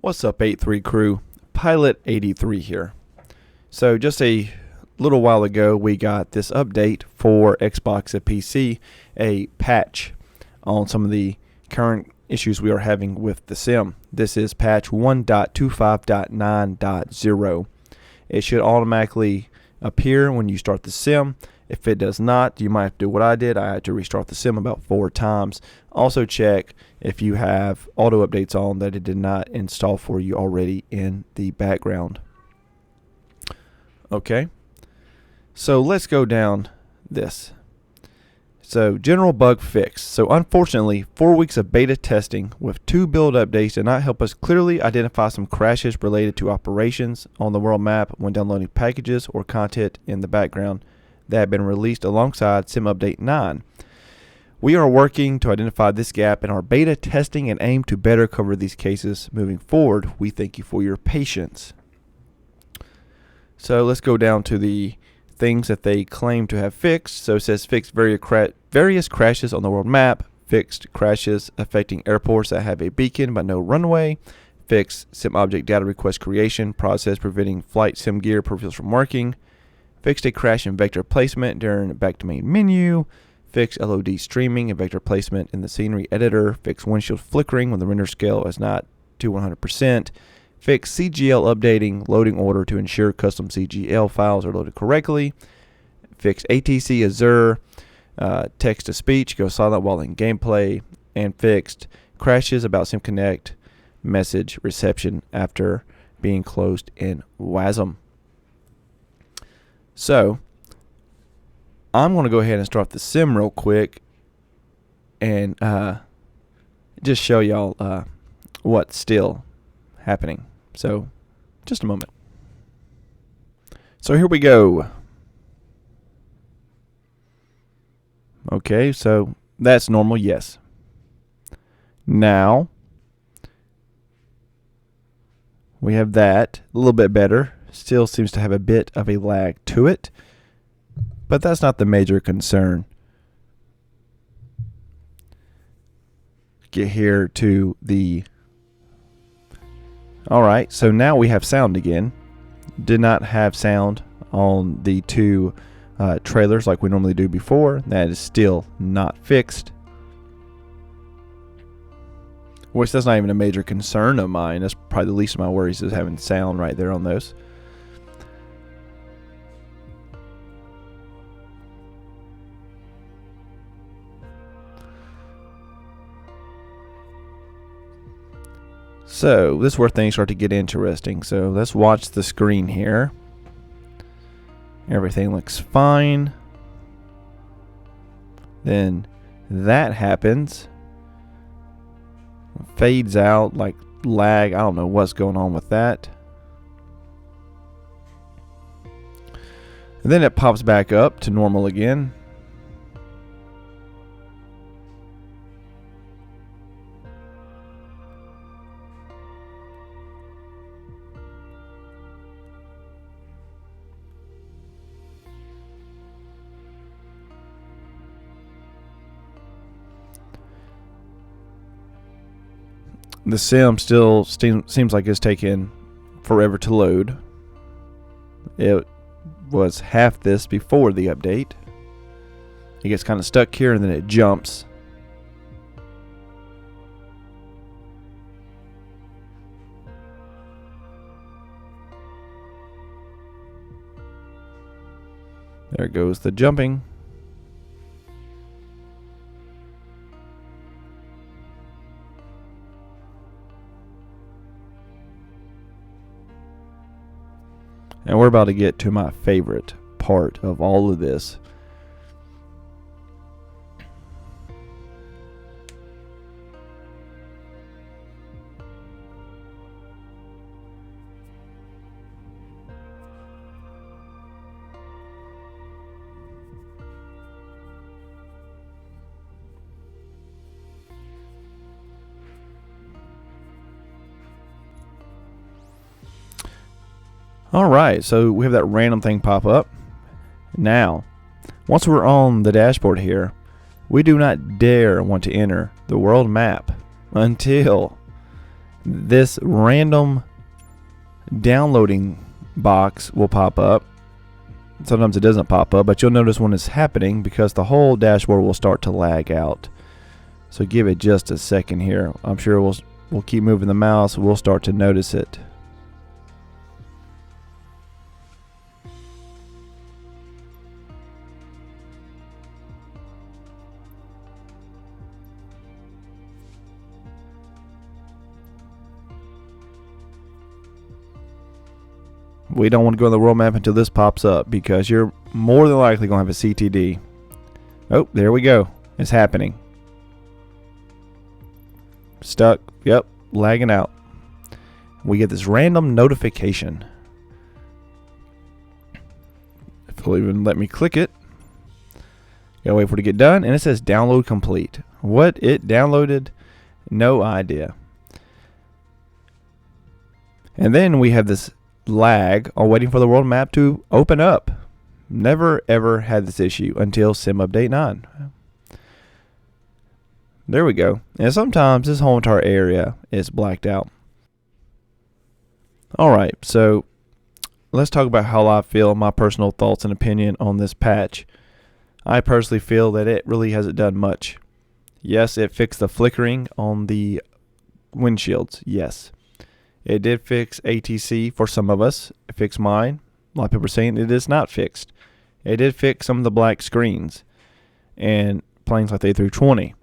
What's up, 83 crew? Pilot 83 here. So just a little while ago, we got this update for Xbox and PC, a patch on some of the current issues we are having with the sim. This is patch 1.25.9.0. It should automatically appear when you start the sim. If it does not, you might have to do what I did. I had to restart the sim about 4 times. Also check if you have auto updates on that it did not install for you already in the background. Okay, so let's go down this. So general bug fix. So unfortunately, 4 weeks of beta testing with 2 build updates did not help us clearly identify some crashes related to operations on the world map when downloading packages or content in the background that have been released alongside Sim Update 9. We are working to identify this gap in our beta testing and aim to better cover these cases moving forward. We thank you for your patience. So let's go down to the things that they claim to have fixed. So it says fixed various crashes on the world map, fixed crashes affecting airports that have a beacon but no runway, fixed sim object data request creation process preventing flight sim gear profiles from working, fixed a crash in vector placement during back to main menu, fixed LOD streaming and vector placement in the scenery editor, fixed windshield flickering when the render scale is not to 100%, fixed CGL updating loading order to ensure custom CGL files are loaded correctly, fixed ATC Azure text to speech go silent while in gameplay, and fixed crashes about SimConnect message reception after being closed in WASM. So I'm going to go ahead and start the sim real quick and just show y'all what's still happening. So just a moment. So here we go. Okay, so that's normal, yes. Now we have that a little bit better. Still seems to have a bit of a lag to it, but that's not the major concern. Get here to the... Alright, so now we have sound again. Did not have sound on the 2 trailers like we normally do before. That is still not fixed. Which that's not even a major concern of mine. That's probably the least of my worries is having sound right there on those. So this is where things start to get interesting. So let's watch the screen here. Everything looks fine. Then that happens. Fades out like lag. I don't know what's going on with that. And then it pops back up to normal again. The sim still seems like it's taking forever to load. It was half this before the update. It gets kind of stuck here and then it jumps. There goes the jumping. And we're about to get to my favorite part of all of this. Alright, so we have that random thing pop up. Now, once we're on the dashboard here, we do not dare want to enter the world map until this random downloading box will pop up. Sometimes it doesn't pop up, but you'll notice when it's happening because the whole dashboard will start to lag out. So give it just a second here. I'm sure we'll keep moving the mouse. We'll start to notice it. We don't want to go on the world map until this pops up because you're more than likely going to have a CTD. Oh, there we go. It's happening. Stuck. Yep. Lagging out. We get this random notification. If it'll even let me click it. Gotta wait for it to get done. And it says download complete. What it downloaded? No idea. And then we have this lag on waiting for the world map to open up. Never ever had this issue until Sim Update 9. There we go. And sometimes this whole entire area is blacked out. Alright, so let's talk about how I feel, my personal thoughts and opinion on this patch. I personally feel that it really hasn't done much. Yes, it fixed the flickering on the windshields. Yes. It did fix ATC for some of us. It fixed mine. A lot of people are saying it is not fixed. It did fix some of the black screens and planes like the A320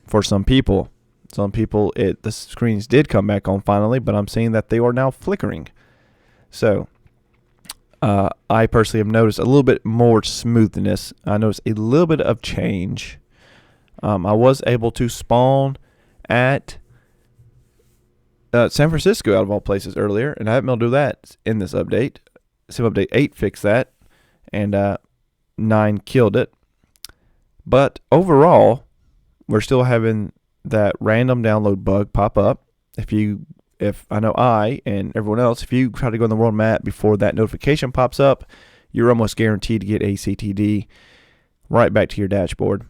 for some people. Some people, the screens did come back on finally, but I'm seeing that they are now flickering. So I personally have noticed a little bit more smoothness. I noticed a little bit of change. I was able to spawn at San Francisco, out of all places, earlier, and I haven't been able to do that in this update. Sim Update 8 fixed that, and 9 killed it. But overall, we're still having that random download bug pop up. If I know I and everyone else, if you try to go on the world map before that notification pops up, you're almost guaranteed to get a CTD right back to your dashboard.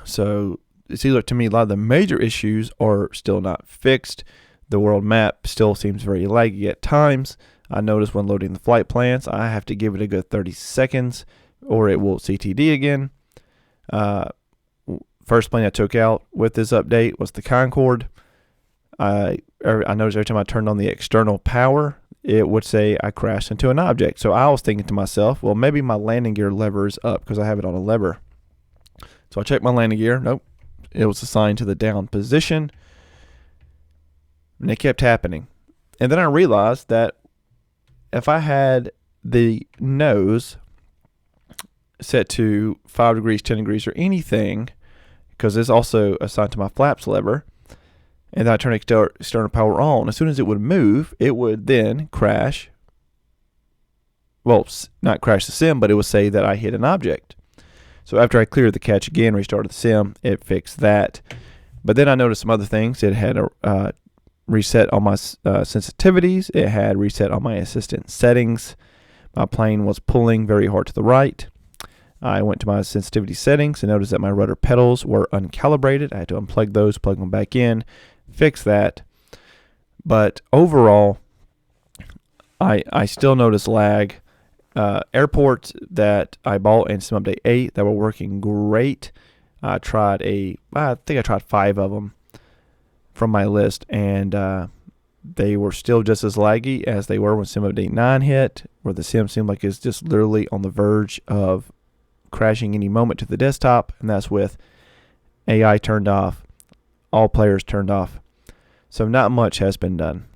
So it seems like to me a lot of the major issues are still not fixed. The world map still seems very laggy at times. I notice when loading the flight plans, I have to give it a good 30 seconds or it will CTD again. First plane I took out with this update was the Concorde. I noticed every time I turned on the external power, it would say I crashed into an object. So I was thinking to myself, well, maybe my landing gear lever is up because I have it on a lever. So I checked my landing gear. Nope. It was assigned to the down position. And it kept happening. And then I realized that if I had the nose set to 5 degrees, 10 degrees, or anything, because it's also assigned to my flaps lever, and then I turn external power on, as soon as it would move, it would then crash. Well, not crash the sim, but it would say that I hit an object. So after I cleared the cache again, restarted the sim, it fixed that. But then I noticed some other things. It had a reset on my sensitivities. It had reset on my assistant settings. My plane was pulling very hard to the right. I went to my sensitivity settings and noticed that my rudder pedals were uncalibrated. I had to unplug those, plug them back in, fix that. But overall, I still notice lag. Airports that I bought in Sim Update 8 that were working great. I think I tried 5 of them from my list, and they were still just as laggy as they were when Sim Update 9 hit, where the sim seemed like it's just literally on the verge of crashing any moment to the desktop, and that's with AI turned off, all players turned off. So not much has been done.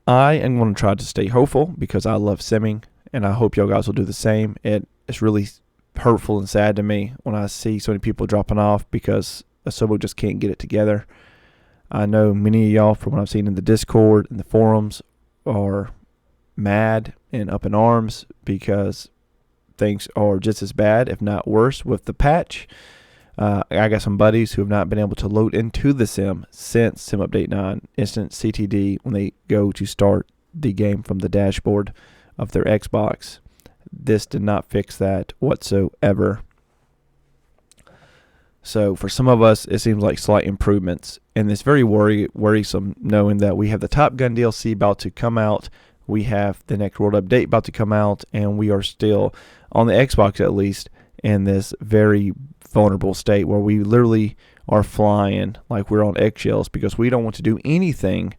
I am going to try to stay hopeful because I love simming, and I hope y'all guys will do the same. It's really hurtful and sad to me when I see so many people dropping off because Asobo just can't get it together. I know many of y'all, from what I've seen in the Discord and the forums, are mad and up in arms because things are just as bad, if not worse, with the patch. I got some buddies who have not been able to load into the sim since Sim Update 9, instant CTD when they go to start the game from the dashboard of their Xbox. This did not fix that whatsoever. So for some of us, it seems like slight improvements, and it's very worrisome knowing that we have the Top Gun DLC about to come out, we have the next World Update about to come out, and we are still, on the Xbox at least, in this very vulnerable state where we literally are flying like we're on eggshells because we don't want to do anything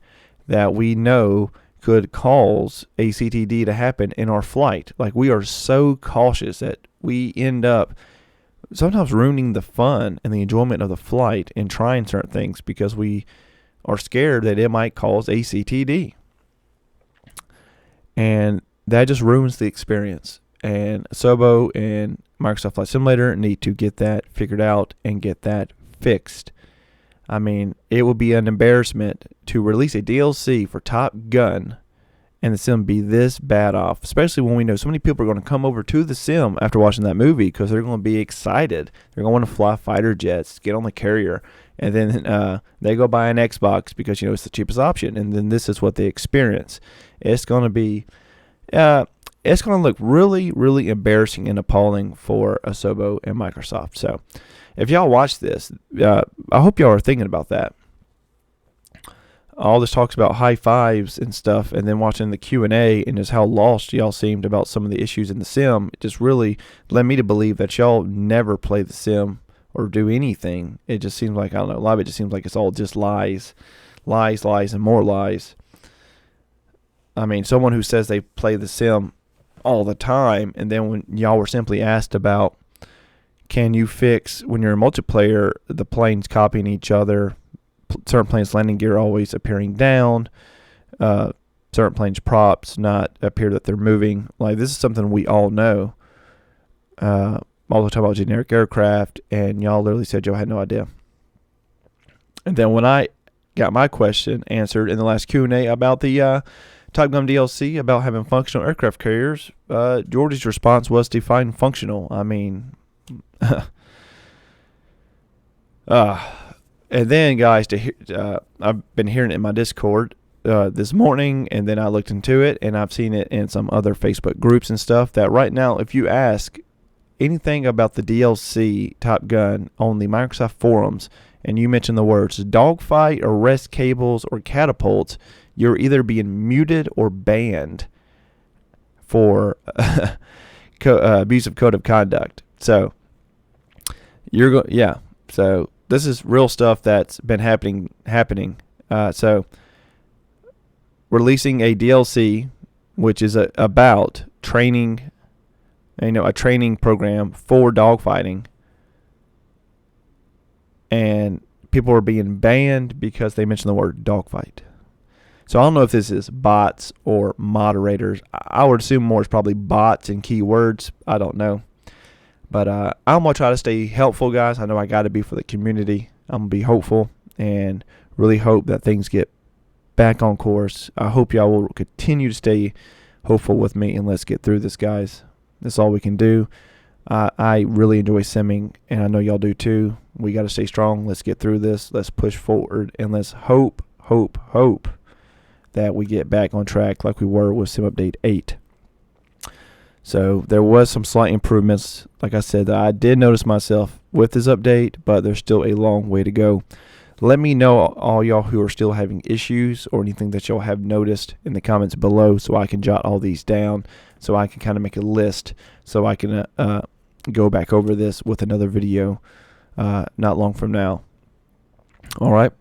that we know could cause a CTD to happen in our flight. Like, we are so cautious that we end up sometimes ruining the fun and the enjoyment of the flight and trying certain things because we are scared that it might cause a CTD. And that just ruins the experience. And Sobo and Microsoft Flight Simulator need to get that figured out and get that fixed. I mean, it would be an embarrassment to release a DLC for Top Gun and the sim be this bad off, especially when we know so many people are going to come over to the sim after watching that movie because they're going to be excited. They're going to want to fly fighter jets, get on the carrier, and then they go buy an Xbox because, you know, it's the cheapest option, and then this is what they experience. It's going to be, it's going to look really, really embarrassing and appalling for Asobo and Microsoft. So if y'all watch this, I hope y'all are thinking about that. All this talks about high fives and stuff, and then watching the Q&A and just how lost y'all seemed about some of the issues in the sim, it just really led me to believe that y'all never play the sim or do anything. It just seems like, I don't know, a lot of it just seems like it's all just lies, and more lies. I mean, someone who says they play the sim all the time, and then when y'all were simply asked about, can you fix, when you're in multiplayer, the planes copying each other, certain planes' landing gear always appearing down, certain planes' props not appear that they're moving. Like, this is something we all know. All the time about generic aircraft, and y'all literally said y'all had no idea. And then when I got my question answered in the last Q&A about the Top Gun DLC about having functional aircraft carriers, George's response was define functional. I mean, and then, guys, I've been hearing it in my Discord this morning, and then I looked into it, and I've seen it in some other Facebook groups and stuff, that right now, if you ask anything about the DLC Top Gun on the Microsoft forums, and you mention the words dogfight, arrest cables, or catapults, you're either being muted or banned for abuse of code of conduct. So, so this is real stuff that's been happening. So releasing a DLC, which is about training, a training program for dogfighting, and people are being banned because they mentioned the word dogfight. So I don't know if this is bots or moderators. I would assume more is probably bots and keywords. I don't know. But I'm going to try to stay helpful, guys. I know I got to be for the community. I'm going to be hopeful and really hope that things get back on course. I hope y'all will continue to stay hopeful with me, and let's get through this, guys. That's all we can do. I really enjoy simming, and I know y'all do too. We got to stay strong. Let's get through this. Let's push forward, and let's hope that we get back on track like we were with Sim Update 8. So there was some slight improvements, like I said, that I did notice myself with this update, but there's still a long way to go. Let me know, all y'all who are still having issues or anything that y'all have noticed, in the comments below, so I can jot all these down, so I can kind of make a list, so I can go back over this with another video not long from now. All right.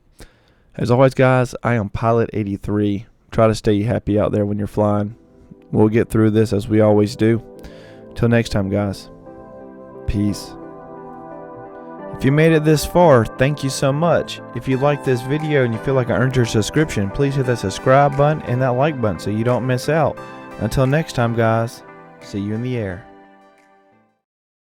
As always, guys, I am Pilot 83. Try to stay happy out there when you're flying. We'll get through this as we always do. Till next time, guys. Peace. If you made it this far, thank you so much. If you like this video and you feel like I earned your subscription, please hit that subscribe button and that like button so you don't miss out. Until next time, guys, see you in the air.